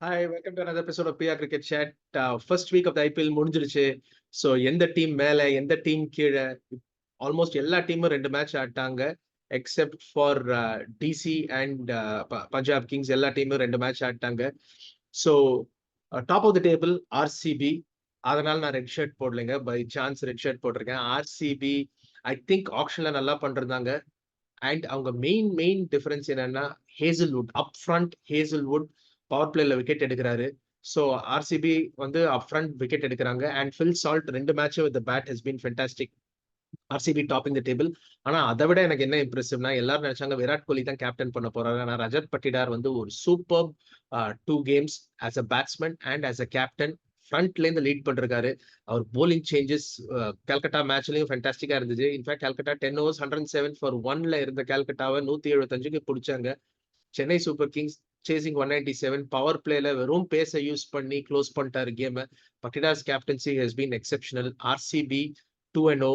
Hi, welcome to another episode of PR Cricket Chat. First week of the IPL முடிஞ்சிருச்சு. So எந்த team மேல எந்த team கீழே almost எல்லா டீமும் 2 மேட்ச் ஆட்டாங்க except for DC and Punjab Kings. எல்லா டீமும் 2 மேட்ச் ஆட்டாங்க. So top of the table RCB. அதனால நான் ரெட் ஷர்ட் போடலைங்க, பை சான்ஸ் ரெட் ஷர்ட் போட்டிருக்கேன். ஆர்சிபி ஐ திங்க் ஆக்ஷன்ல நல்லா பண்றாங்க. அண்ட் அவங்க மெயின் டிஃபரன்ஸ் என்னன்னா Hazlewood up front. Hazlewood power பிளேல விக்கெட் எடுக்கிறாரு. ஸோ ஆர்சிபி வந்து அப் ஃப்ரண்ட் விக்கெட் எடுக்கிறாங்க. And Phil Salt 2 match with bat has been fantastic. RCB topping the table. ஆனா அதை விட எனக்கு என்ன இம்ப்ரெசிவ்னா, எல்லாரும் நினைச்சாங்க விராட் கோலி தான் கேப்டன் பண்ண போறாரு. ஆனா ரஜத் பட்டிடார் வந்து ஒரு super 2 games as a batsman and as a captain ஃப்ரண்ட்ல இருந்து லீட் பண்ணிருக்காரு. அவர் போலிங் சேஞ்சஸ் கல்கட்டா மேட்ச்லயும் ஃபென்டாஸ்டிக்கா இருந்துச்சு. இன்ஃபேக்ட் கல்கட்டா 10 overs 107 for 1ல இருந்த கல்கட்டாவை 175க்கு பிடிச்சாங்க. Chennai Super Kings chasing 197 power பிளேல வெறும் பேஸ யூஸ் பண்ணி க்ளோஸ் பண்ணிட்டாரு game. Patidar's captaincy has been exceptional. RCB 2-0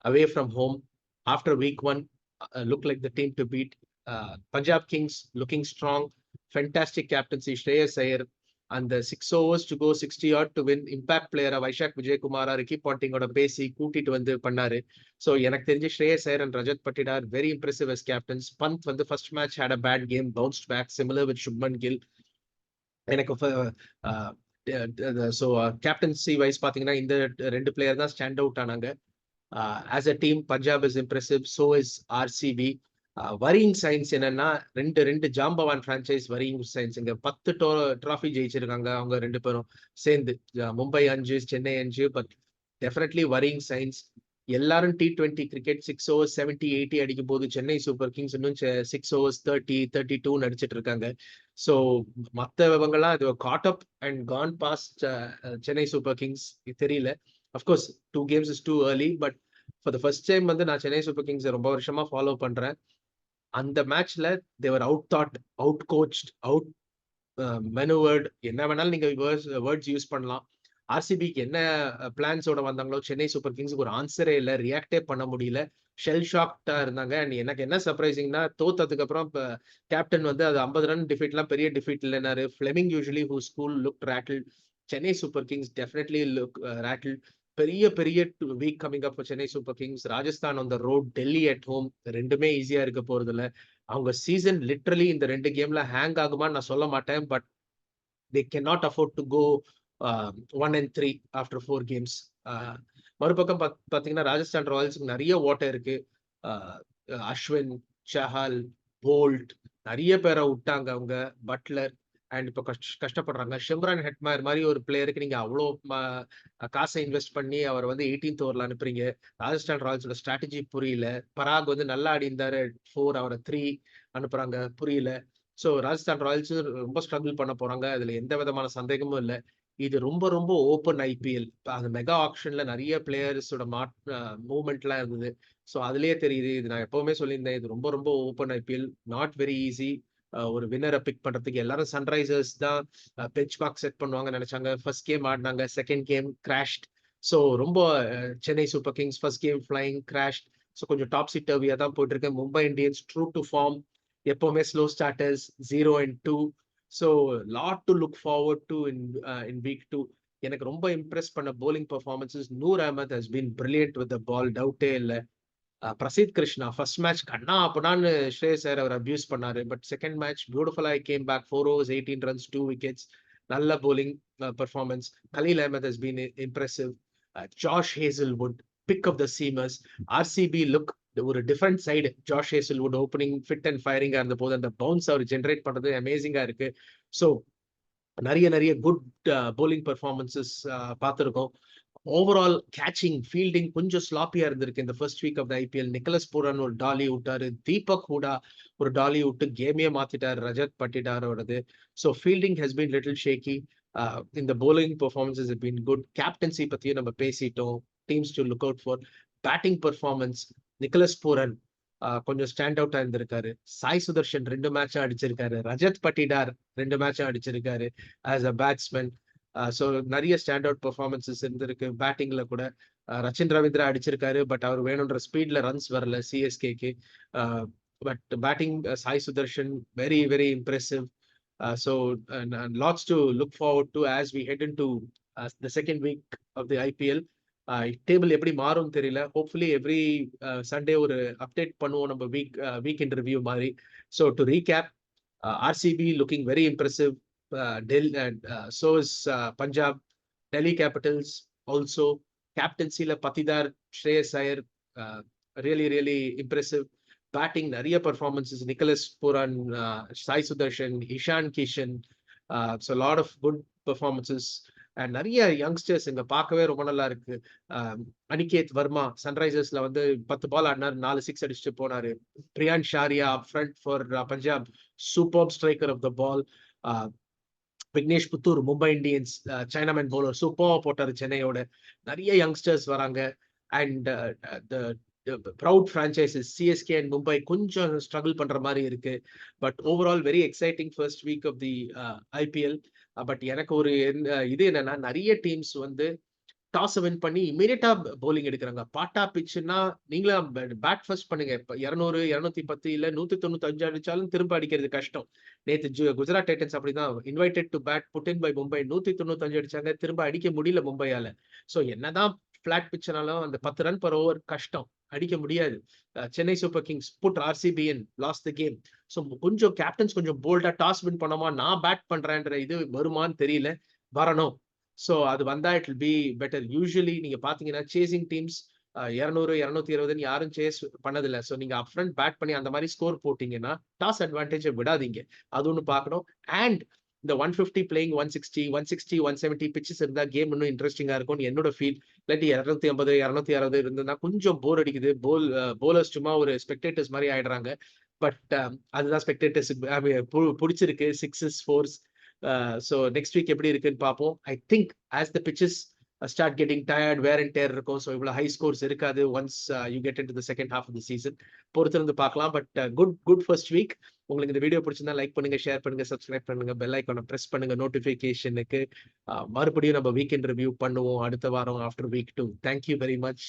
away from home after week 1 look like the team to beat. Punjab Kings looking strong, fantastic captaincy Shreyas Iyer, and the 6 overs to go 60 odd to win. Impact player Vaishak Vijay Kumar Ricky Ponting oda பேசி கூட்டிட்டு வந்து பண்ணாரு. So எனக்கு தெரிஞ்சு Shreyas Iyer and Rajat Patidar very impressive as captains. Pant வந்து first match had a bad game, bounced back similar with Shubman Gill. எனக்கு so captaincy wise பாத்தீங்கன்னா இந்த 2 பிளேயர் தான் ஸ்டாண்ட் அவுட் ஆனாங்க. As a team, Punjab is impressive. So is RCB. Worrying science என்னன்னா ரெண்டு ஜாம்பவான் franchise worrying science. இங்க 10 trophy ஜெயிச்சிருக்காங்க அவங்க 2 பேரும் சேர்ந்து. Mumbai 5, Chennai 5. But definitely worrying science. எல்லாரும் T20 கிரிக்கெட் 6 overs 70 80 அடிக்கும் போது சென்னை சூப்பர் கிங்ஸ் இன்னும் 6 overs 30 32 அடிச்சிட்டு இருக்காங்க. ஸோ மற்றவங்கலாம் இது caught up and gone past Chennai Super Kings தெரியல. Of course 2 games is too early, but for the first time வந்து நான் சென்னை சூப்பர் கிங்ஸ் ரொம்ப வருஷமா ஃபாலோ பண்றேன். அந்த மேட்ச்ல தேவர் அவுட் தாட், அவுட் கோச்ட், அவுட் மெனுவர்ட், என்ன வேணாலும் நீங்க வேர்ட்ஸ் யூஸ் பண்ணலாம். ஆர்சிபிக்கு என்ன பிளான்ஸோட வந்தாங்களோ சென்னை சூப்பர் கிங்ஸுக்கு ஒரு ஆன்சரே இல்லை, ரியாக்டே பண்ண முடியல. ஷெல் ஷாக்டா இருந்தாங்க. அண்ட் எனக்கு என்ன சர்ப்ரைசிங்னா தோத்ததுக்கு அப்புறம் இப்ப கேப்டன் வந்து அது 50 ரன் டிஃபீட்லாம் பெரிய டிஃபீட் இல்லைனாரு. Fleming usually who school look rattled. Chennai Super Kings definitely look rattled. பெரிய week coming up Chennai Super Kings. Rajasthan on the road, Delhi at home. ரெண்டுமே ஈஸியா இருக்க போறது இல்லை. அவங்க சீசன் லிட்டரலி இந்த 2 கேம்ல ஹேங் ஆகுமான்னு நான் சொல்ல மாட்டேன், but they cannot afford to go 1-3 after 4 games. மறுபக்கம் பாத்தீங்கன்னா ராஜஸ்தான் ராயல்ஸுக்கு நிறைய ஓட்டை இருக்கு. அஸ்வின், சஹால், போல்ட் நிறைய பேரை விட்டாங்க அவங்க. பட்லர் அண்ட் இப்போ கஷ்டப்படுறாங்க. ஷிம்ரான் ஹெட்மயர் மாதிரி ஒரு பிளேயருக்கு நீங்க அவ்வளோ காசை இன்வெஸ்ட் பண்ணி அவர் வந்து 18th ஓவர்ல அனுப்புறீங்க. ராஜஸ்தான் ராயல்ஸோட ஸ்ட்ராட்டஜி புரியல. பராக் வந்து நல்லா ஆடி இருந்தாரு 4, அவரை 3 அனுப்புறாங்க, புரியல. ஸோ ராஜஸ்தான் ராயல்ஸ் ரொம்ப ஸ்ட்ரகிள் பண்ண போறாங்க, அதுல எந்த விதமான சந்தேகமும் இல்லை. இது ரொம்ப ஓப்பன் ஐபிஎல். அந்த மெகா ஆக்ஷன்ல நிறைய பிளேயர்ஸோட மூவ்மெண்ட்லாம் இருந்தது. ஸோ அதுலயே தெரியுது. இது நான் எப்பவுமே சொல்லியிருந்தேன், இது ரொம்ப open IPL, not very easy. ஒரு வின்னரை பிக் பண்றதுக்கு எல்லாரும் சன்ரைசர்ஸ் தான் பெஞ்ச் மார்க் செட் பண்ணுவாங்க நினைச்சாங்க. ஃபர்ஸ்ட் கேம் ஆடினாங்க, செகண்ட் கேம் கிராஷ்ட். ஸோ ரொம்ப Chennai Super Kings first game flying crashed. So கொஞ்சம் டாப் சிட்டர்வியா தான் போயிட்டு இருக்கு. Mumbai Indians true to form, எப்பவுமே slow starters 0-2. So lot to look forward to in week 2. எனக்கு ரொம்ப இம்ப்ரெஸ் பண்ண bowling performances. Noor Ahmad has been brilliant with the ball, டவுட்டே இல்லை. பிரசீத் கிருஷ்ணா ஃபர்ஸ்ட் மேட்ச் கண்ணா அப்படான்னு ஸ்ரேயஸ் ஐயர் அவர் அபியூஸ் பண்ணாரு. பட் செகண்ட் மேட்ச் பியூட்டிஃபுல்லா came back, 4 overs 18 runs 2 wickets. நல்ல bowling performance. Khaleel Ahmed has been impressive. Josh Hazlewood pick of the seamers. RCB look ஒரு different side. Josh Hazlewood opening fit and ஃபயரிங்கா இருந்த போது அந்த பவுன்ஸ் அவர் ஜென்ரேட் பண்றது அமேசிங்கா இருக்கு. ஸோ நிறைய குட் போலிங் பெர்ஃபார்மன்சஸ் பார்த்துருக்கோம். ஓவரால் கேச்சிங், ஃபீல்டிங் கொஞ்சம் ஸ்லாப்பியா இருந்திருக்கு இந்த first week of the IPL. Nicholas Pooran ஒரு டாலி விட்டாரு, தீபக் ஹூடா ஒரு டாலி விட்டு கேமையே மாத்திட்டாரு ரஜத் பட்டிடாரோடது. So fielding has been little shaky. இந்த bowling performances has been good. Captaincy பத்தியும் நம்ம பேசிட்டோம், teams to look out for. Batting performance Nicholas Pooran கொஞ்சம் ஸ்டாண்ட் அவுட்டா இருந்திருக்காரு. சாய் சுதர்ஷன் 2 மேட்சும் அடிச்சிருக்காரு. ரஜத் பட்டிடார் 2 மேட்சும் அடிச்சிருக்காரு ஆஸ் அ பேட்ஸ்மேன். ஸோ நிறைய ஸ்டாண்ட் அவுட் பெர்ஃபார்மன்சஸ் இருந்திருக்கு. பேட்டிங்ல கூட ரச்சின் ரவீந்திரா அடிச்சிருக்காரு, பட் அவர் வேணுன்ற ஸ்பீட்ல ரன்ஸ் வரல சிஎஸ்கேக்கு. But batting Sai Sudharsan very impressive. And lots to look forward to as we head into the second week of the IPL. Table எப்படி மாறும் தெரியல. ஹோப்ஃபுல்லி எவ்ரி சண்டே ஒரு அப்டேட் பண்ணுவோம் நம்ம வீக்கெண்ட் ரிவ்யூ மாதிரி. So to recap, RCB looking very impressive. So is Punjab. Delhi Capitals also. Captaincy-ல Patidar, Shreyas Iyer, really, really impressive. Batting, நிறைய performances. Nicholas Puran, Sai Sudarshan, Ishan Kishan. So a lot of good performances. And நிறைய youngsters இங்க பார்க்கவே ரொம்ப நல்லா இருக்கு. அனிகேத் வர்மா சன்ரைசர்ஸ்ல வந்து 10 பால் ஆடினார், 4 6 அடிச்சுட்டு போனாரு. Priyansh Arya up front for Punjab, super striker of the ball. Vignesh Puthur Mumbai Indians chinaman bowler சூப்பரா போட்டாரு சென்னையோட. நிறைய யங்ஸ்டர்ஸ் வராங்க. And proud franchises CSK and Mumbai கொஞ்சம் ஸ்ட்ரகிள் பண்ற மாதிரி இருக்கு. But overall very exciting first week of the IPL. பட் எனக்கு ஒரு இது என்னன்னா, நிறைய டீம்ஸ் வந்து டாஸ் வின் பண்ணி இமீடியட்டா பவுலிங் எடுக்கிறாங்க. பாட்டா பிச்சுன்னா நீங்களா பேட் ஃபர்ஸ்ட் பண்ணுங்க. இப்ப 200 210 இல்ல 195 அடிச்சாலும் திரும்ப அடிக்கிறது கஷ்டம். நேத்து குஜராத் டைட்டன்ஸ் அப்படிதான் invited to bat put in by Mumbai 195 அடிச்சாங்க, திரும்ப அடிக்க முடியல மும்பையால. சோ என்னதான் பிளாட் பிச்சுனாலும் அந்த 10 ரன் பர் ஓவர் கஷ்டம், அடிக்க முடியாது. Chennai Super Kings put RCB in, lost the game. So கொஞ்சம் கேப்டன்ஸ் கொஞ்சம் போல்டா டாஸ் வின் பண்ணாமா, நான் பேட் பண்றேன்ற இது வருமான்னு தெரியல, வரணும். ஸோ அது வந்தா it will be better. Usually நீங்க பாத்தீங்கன்னா சேசிங் டீம்ஸ் 200 220 யாரும் சேஸ் பண்ணதில்லை. ஸோ நீங்க அப்ஃப்ரண்ட் பேட் பண்ணி அந்த மாதிரி ஸ்கோர் போட்டீங்கன்னா டாஸ் அட்வான்டேஜை விடாதீங்க. அது ஒன்று பார்க்கணும். அண்ட் இந்த 150 பிளேயிங் 160 170 பிச்சஸ் இருந்தா கேம் இன்னும் இன்ட்ரெஸ்டிங்கா இருக்கும் என்னோட ஃபீல். இல்லாட்டி 250 260 இருந்ததுன்னா கொஞ்சம் போர் அடிக்குது. போலர்ஸ் சும்மா ஒரு ஸ்பெக்டேட்டர்ஸ் மாதிரி ஆயிடுறாங்க. பட் அதுதான் ஸ்பெக்டேட்டர்ஸ் பிடிச்சிருக்கு, 6s 4s. So next week எப்படி இருக்குன்னு பார்ப்போம். I think as the pitches start getting tired, wear and tear இருக்கும். ஸோ இவ்வளவு ஹை ஸ்கோர்ஸ் இருக்காது once you get into the second half of the season. பொறுத்திருந்து பார்க்கலாம். But good first week. உங்களுக்கு இந்த வீடியோ பிடிச்சிருந்தா லைக் பண்ணுங்க, ஷேர் பண்ணுங்க, சப்ஸ்கிரைப் பண்ணுங்க, பெல் ஐக்கானை பிரஸ் பண்ணுங்க நோட்டிபிகேஷனுக்கு. மறுபடியும் நம்ம வீக்கெண்ட் ரிவ்யூ பண்ணுவோம் அடுத்த வாரம் after week 2. Thank you very much.